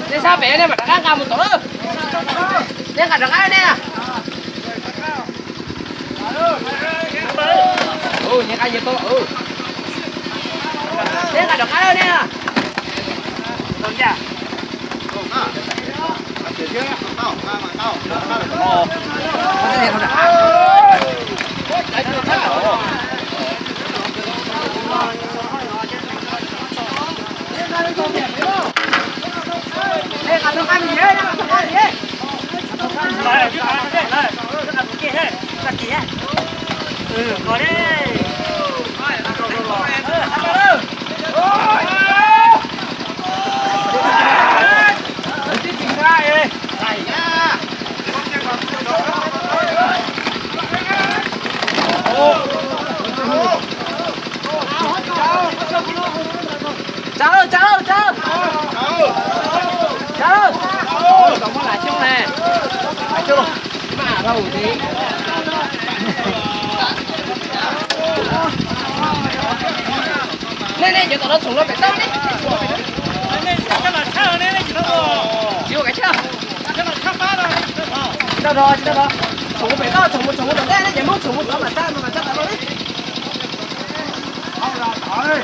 Đây sao bé này mà đã ăn cả một tổ. Đây cả được ai nè. Nhà ai vậy cô? Đây cả được ai nè. Đúng chưa? Đây cả được ăn gì đấy, được ăn gì đấy. Lại, lại, ăn kia hết, ăn kia. Có đấy. Chào. Còn có lại chút nè. Lại chút. Mà đâu tí. Nè, giờ tao nó xuống nó phải tao đi. Nè, chắc là sao nè, chỉ nó rồi. Chịu cái chưa? Chắc là chắc ba rồi. Đâu rồi, đâu rồi. Xuống nó phải tao, xuống một đống đen đấy, giờ muốn xuống một đống mà sao mà chắc là đâu đấy. Thôi rồi.